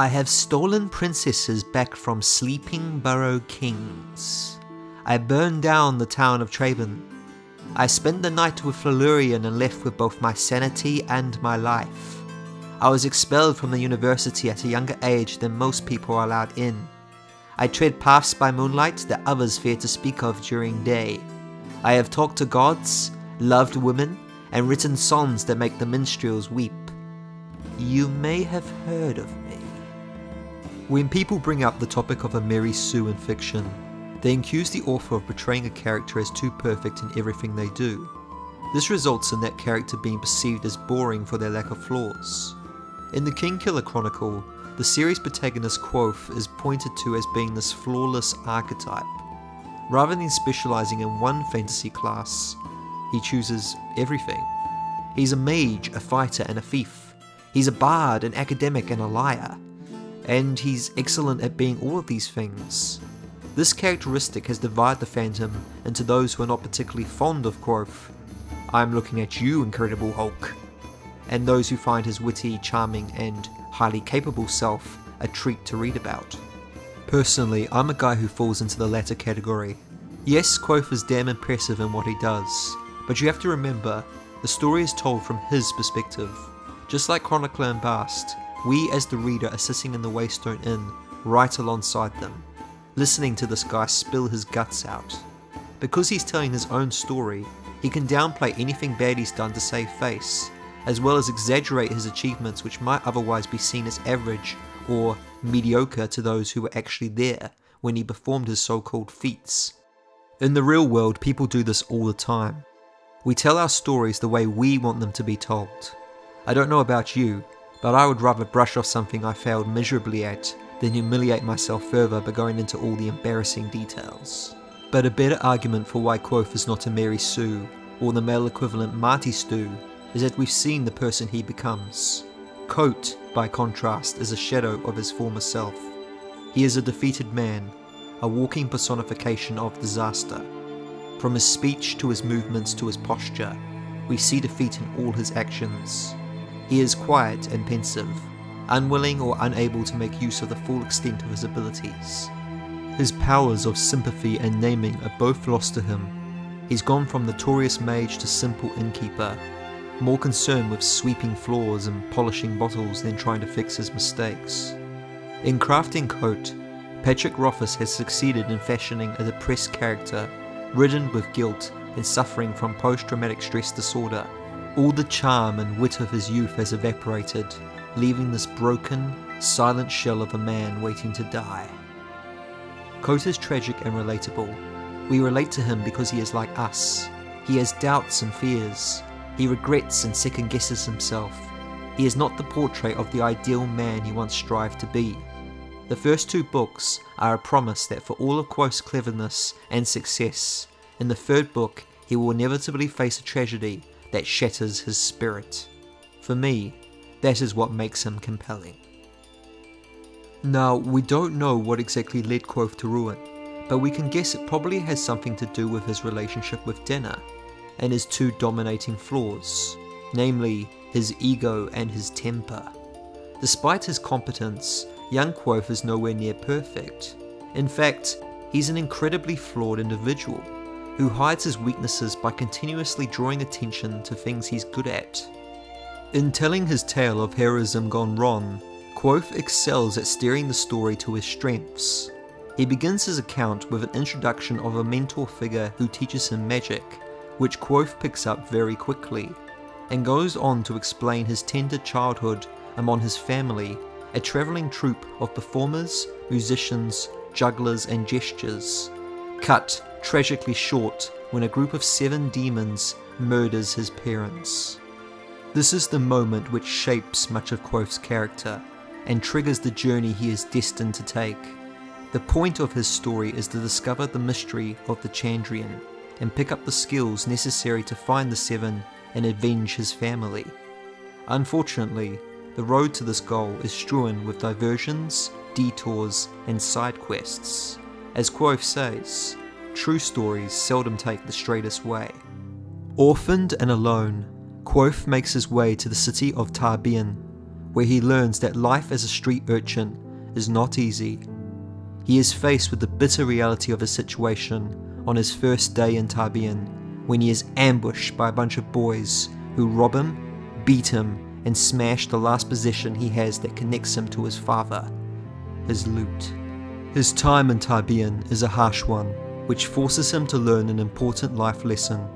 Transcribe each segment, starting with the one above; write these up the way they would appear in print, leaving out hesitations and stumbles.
I have stolen princesses back from sleeping burrow kings. I burned down the town of Tarbean. I spent the night with Eolian and left with both my sanity and my life. I was expelled from the university at a younger age than most people are allowed in. I tread paths by moonlight that others fear to speak of during day. I have talked to gods, loved women, and written songs that make the minstrels weep. You may have heard of me. When people bring up the topic of a Mary Sue in fiction, they accuse the author of portraying a character as too perfect in everything they do. This results in that character being perceived as boring for their lack of flaws. In the Kingkiller Chronicle, the series protagonist Kvothe is pointed to as being this flawless archetype. Rather than specialising in one fantasy class, he chooses everything. He's a mage, a fighter, and a thief. He's a bard, an academic, and a liar. And he's excellent at being all of these things. This characteristic has divided the fandom into those who are not particularly fond of Kvothe. I'm looking at you, Incredible Hulk. And those who find his witty, charming, and highly capable self a treat to read about. Personally, I'm a guy who falls into the latter category. Yes, Kvothe is damn impressive in what he does, but you have to remember, the story is told from his perspective. Just like Chronicler and Bast, we as the reader are sitting in the Waystone Inn, right alongside them, listening to this guy spill his guts out. Because he's telling his own story, he can downplay anything bad he's done to save face, as well as exaggerate his achievements which might otherwise be seen as average or mediocre to those who were actually there when he performed his so-called feats. In the real world, people do this all the time. We tell our stories the way we want them to be told. I don't know about you, but I would rather brush off something I failed miserably at than humiliate myself further by going into all the embarrassing details. But a better argument for why Kvothe is not a Mary Sue, or the male equivalent Marty Stew, is that we've seen the person he becomes. Kote, by contrast, is a shadow of his former self. He is a defeated man, a walking personification of disaster. From his speech to his movements to his posture, we see defeat in all his actions. He is quiet and pensive, unwilling or unable to make use of the full extent of his abilities. His powers of sympathy and naming are both lost to him. He's gone from notorious mage to simple innkeeper, more concerned with sweeping floors and polishing bottles than trying to fix his mistakes. In crafting Kote, Patrick Rothfuss has succeeded in fashioning a depressed character, ridden with guilt and suffering from post-traumatic stress disorder. All the charm and wit of his youth has evaporated, leaving this broken, silent shell of a man waiting to die. Kote is tragic and relatable. We relate to him because he is like us. He has doubts and fears. He regrets and second-guesses himself. He is not the portrait of the ideal man he once strived to be. The first two books are a promise that for all of Kvothe's cleverness and success, in the third book he will inevitably face a tragedy that shatters his spirit. For me, that is what makes him compelling. Now, we don't know what exactly led Kvothe to ruin, but we can guess it probably has something to do with his relationship with Dana, and his two dominating flaws, namely his ego and his temper. Despite his competence, young Kvothe is nowhere near perfect. In fact, he's an incredibly flawed individual, who hides his weaknesses by continuously drawing attention to things he's good at. In telling his tale of heroism gone wrong, Kvothe excels at steering the story to his strengths. He begins his account with an introduction of a mentor figure who teaches him magic, which Kvothe picks up very quickly, and goes on to explain his tender childhood among his family, a travelling troupe of performers, musicians, jugglers and gestures, cut tragically short when a group of 7 demons murders his parents. This is the moment which shapes much of Kvothe's character, and triggers the journey he is destined to take. The point of his story is to discover the mystery of the Chandrian, and pick up the skills necessary to find the 7 and avenge his family. Unfortunately, the road to this goal is strewn with diversions, detours, and side quests. As Kvothe says, true stories seldom take the straightest way. Orphaned and alone, Kvothe makes his way to the city of Tarbean, where he learns that life as a street urchin is not easy. He is faced with the bitter reality of his situation on his first day in Tarbean, when he is ambushed by a bunch of boys who rob him, beat him, and smash the last possession he has that connects him to his father, his loot. His time in Tarbean is a harsh one, which forces him to learn an important life lesson.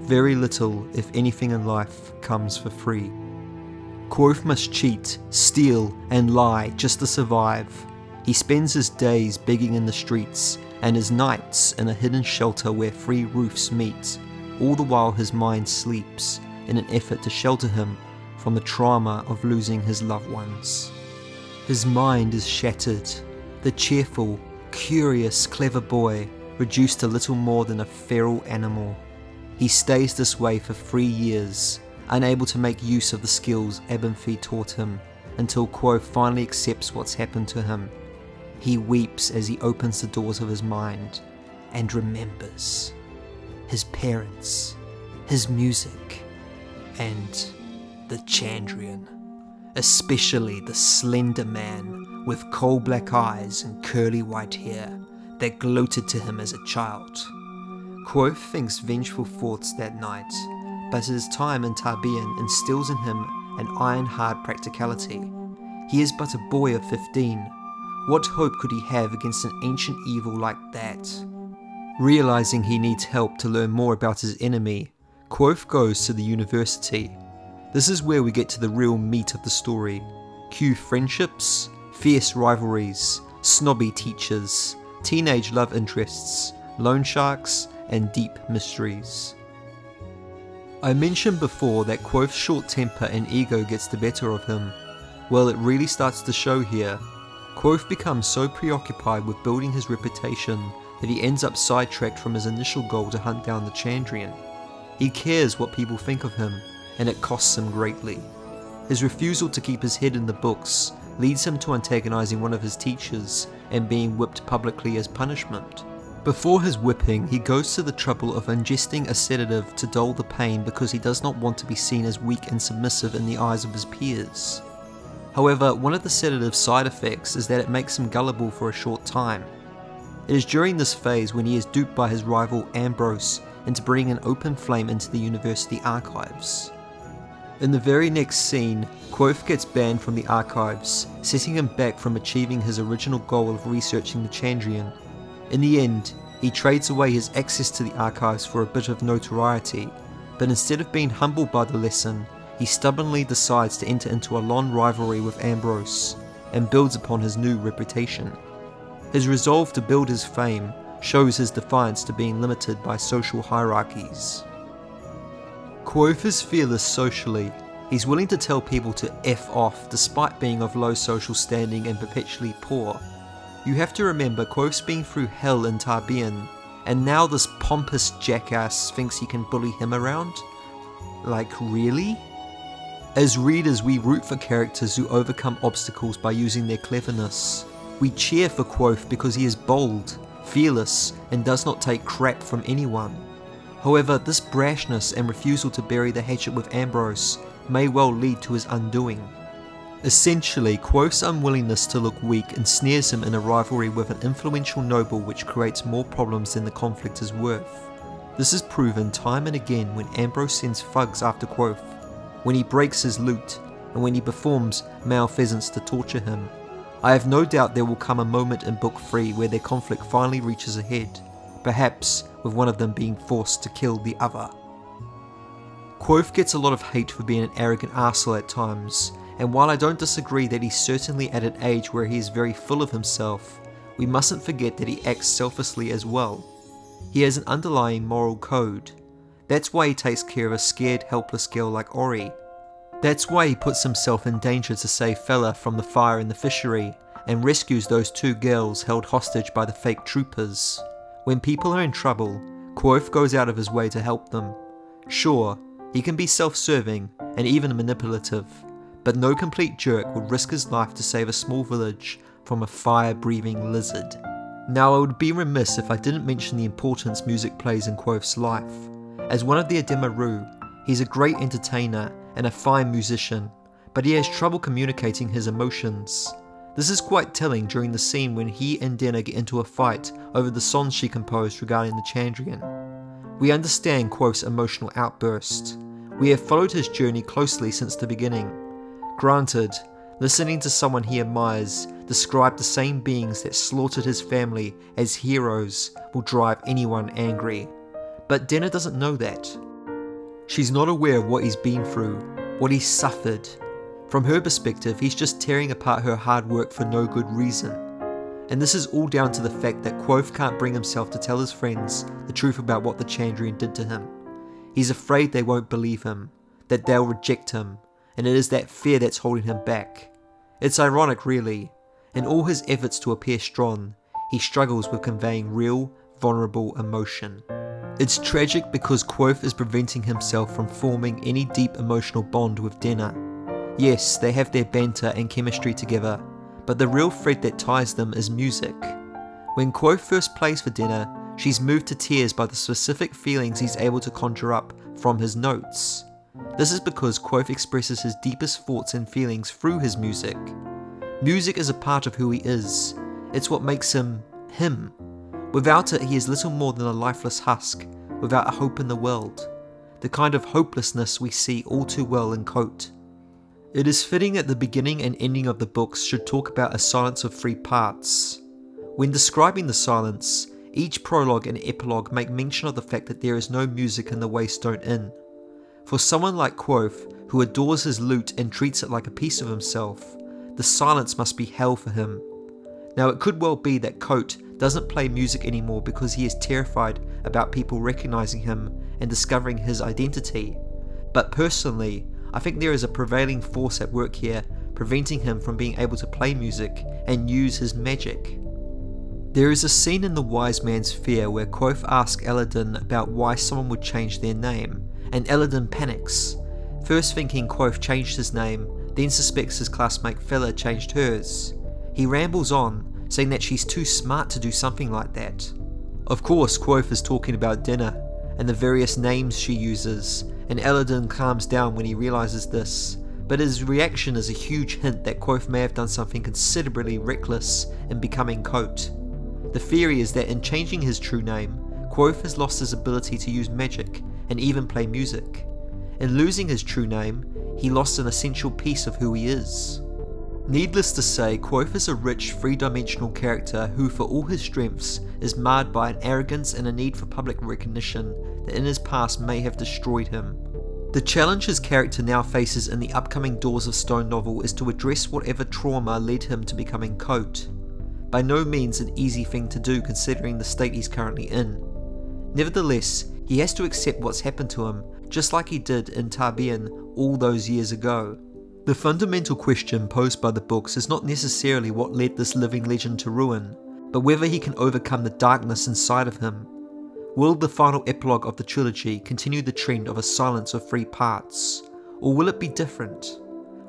Very little, if anything in life, comes for free. Kvothe must cheat, steal, and lie just to survive. He spends his days begging in the streets, and his nights in a hidden shelter where 3 roofs meet, all the while his mind sleeps, in an effort to shelter him from the trauma of losing his loved ones. His mind is shattered, the cheerful, curious, clever boy reduced to little more than a feral animal. He stays this way for 3 years, unable to make use of the skills Abernthy taught him, until Kvothe finally accepts what's happened to him. He weeps as he opens the doors of his mind and remembers his parents, his music, and the Chandrian, especially the slender man with coal-black eyes and curly white hair that gloated to him as a child. Kvothe thinks vengeful thoughts that night, but his time in Tarbean instills in him an iron-hard practicality. He is but a boy of 15. What hope could he have against an ancient evil like that? Realizing he needs help to learn more about his enemy, Kvothe goes to the university. This is where we get to the real meat of the story. Cue friendships, fierce rivalries, snobby teachers, teenage love interests, loan sharks, and deep mysteries. I mentioned before that Kvothe's short temper and ego gets the better of him. Well, it really starts to show here. Kvothe becomes so preoccupied with building his reputation that he ends up sidetracked from his initial goal to hunt down the Chandrian. He cares what people think of him, and it costs him greatly. His refusal to keep his head in the books leads him to antagonizing one of his teachers and being whipped publicly as punishment. Before his whipping, he goes to the trouble of ingesting a sedative to dull the pain because he does not want to be seen as weak and submissive in the eyes of his peers. However, one of the sedative's side effects is that it makes him gullible for a short time. It is during this phase when he is duped by his rival Ambrose into bringing an open flame into the university archives. In the very next scene, Kvothe gets banned from the archives, setting him back from achieving his original goal of researching the Chandrian. In the end, he trades away his access to the archives for a bit of notoriety, but instead of being humbled by the lesson, he stubbornly decides to enter into a long rivalry with Ambrose, and builds upon his new reputation. His resolve to build his fame shows his defiance to being limited by social hierarchies. Kvothe is fearless socially. He's willing to tell people to F off despite being of low social standing and perpetually poor. You have to remember Kvothe's been through hell in Tarbean, and now this pompous jackass thinks he can bully him around? Like, really? As readers, we root for characters who overcome obstacles by using their cleverness. We cheer for Kvothe because he is bold, fearless, and does not take crap from anyone. However, this brashness and refusal to bury the hatchet with Ambrose may well lead to his undoing. Essentially, Kvothe's unwillingness to look weak ensnares him in a rivalry with an influential noble which creates more problems than the conflict is worth. This is proven time and again when Ambrose sends thugs after Kvothe, when he breaks his loot, and when he performs male pheasants to torture him. I have no doubt there will come a moment in Book 3 where their conflict finally reaches a head, perhaps with one of them being forced to kill the other. Kvothe gets a lot of hate for being an arrogant arsehole at times, and while I don't disagree that he's certainly at an age where he is very full of himself, we mustn't forget that he acts selflessly as well. He has an underlying moral code. That's why he takes care of a scared, helpless girl like Ori. That's why he puts himself in danger to save Fella from the fire in the fishery, and rescues those 2 girls held hostage by the fake troopers. When people are in trouble, Kvothe goes out of his way to help them. Sure, he can be self-serving and even manipulative, but no complete jerk would risk his life to save a small village from a fire-breathing lizard. Now, I would be remiss if I didn't mention the importance music plays in Kvothe's life. As one of the JBarrero, he's a great entertainer and a fine musician, but he has trouble communicating his emotions. This is quite telling during the scene when he and Dinah get into a fight over the songs she composed regarding the Chandrian. We understand Kvothe's emotional outburst. We have followed his journey closely since the beginning. Granted, listening to someone he admires describe the same beings that slaughtered his family as heroes will drive anyone angry. But Dinah doesn't know that. She's not aware of what he's been through, what he's suffered. From her perspective, he's just tearing apart her hard work for no good reason. And this is all down to the fact that Kvothe can't bring himself to tell his friends the truth about what the Chandrian did to him. He's afraid they won't believe him, that they'll reject him, and it is that fear that's holding him back. It's ironic really. In all his efforts to appear strong, he struggles with conveying real, vulnerable emotion. It's tragic because Kvothe is preventing himself from forming any deep emotional bond with Dinah. Yes, they have their banter and chemistry together, but the real thread that ties them is music. When Kvothe first plays for Dinah, she's moved to tears by the specific feelings he's able to conjure up from his notes. This is because Kvothe expresses his deepest thoughts and feelings through his music. Music is a part of who he is. It's what makes him, him. Without it, he is little more than a lifeless husk, without a hope in the world. The kind of hopelessness we see all too well in Kote. It is fitting that the beginning and ending of the books should talk about a silence of 3 parts. When describing the silence, each prologue and epilogue make mention of the fact that there is no music in the Waystone Inn. For someone like Kvothe, who adores his lute and treats it like a piece of himself, the silence must be hell for him. Now it could well be that Kote doesn't play music anymore because he is terrified about people recognizing him and discovering his identity. But personally, I think there is a prevailing force at work here, preventing him from being able to play music and use his magic. There is a scene in The Wise Man's Fear where Kvothe asks Eladin about why someone would change their name, and Eladin panics, first thinking Kvothe changed his name, then suspects his classmate Fela changed hers. He rambles on, saying that she's too smart to do something like that. Of course, Kvothe is talking about Dinah, and the various names she uses, and Eladin calms down when he realizes this, but his reaction is a huge hint that Kvothe may have done something considerably reckless in becoming Kote. The theory is that in changing his true name, Kvothe has lost his ability to use magic and even play music. In losing his true name, he lost an essential piece of who he is. Needless to say, Kvothe is a rich, three-dimensional character who, for all his strengths, is marred by an arrogance and a need for public recognition that in his past may have destroyed him. The challenge his character now faces in the upcoming Doors of Stone novel is to address whatever trauma led him to becoming Kote. By no means an easy thing to do considering the state he's currently in. Nevertheless, he has to accept what's happened to him, just like he did in Tarbean all those years ago. The fundamental question posed by the books is not necessarily what led this living legend to ruin, but whether he can overcome the darkness inside of him. Will the final epilogue of the trilogy continue the trend of a silence of 3 parts, or will it be different?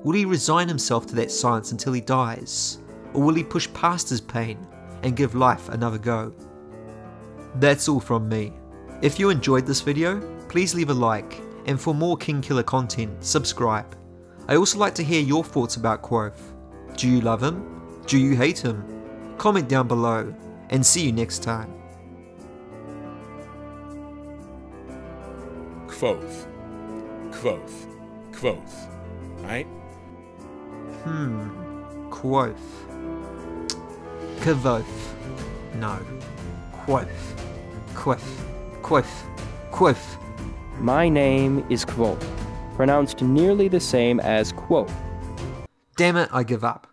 Will he resign himself to that silence until he dies, or will he push past his pain and give life another go? That's all from me. If you enjoyed this video, please leave a like, and for more Kingkiller content, subscribe. I also like to hear your thoughts about Kvothe. Do you love him? Do you hate him? Comment down below, and see you next time. Kvothe. Kvothe. Kvothe. Right? Kvothe. Kvothe. No. Kvothe. Kvothe. Kvothe. Kvothe. My name is Kvothe, pronounced nearly the same as Kvothe. Damn it, I give up.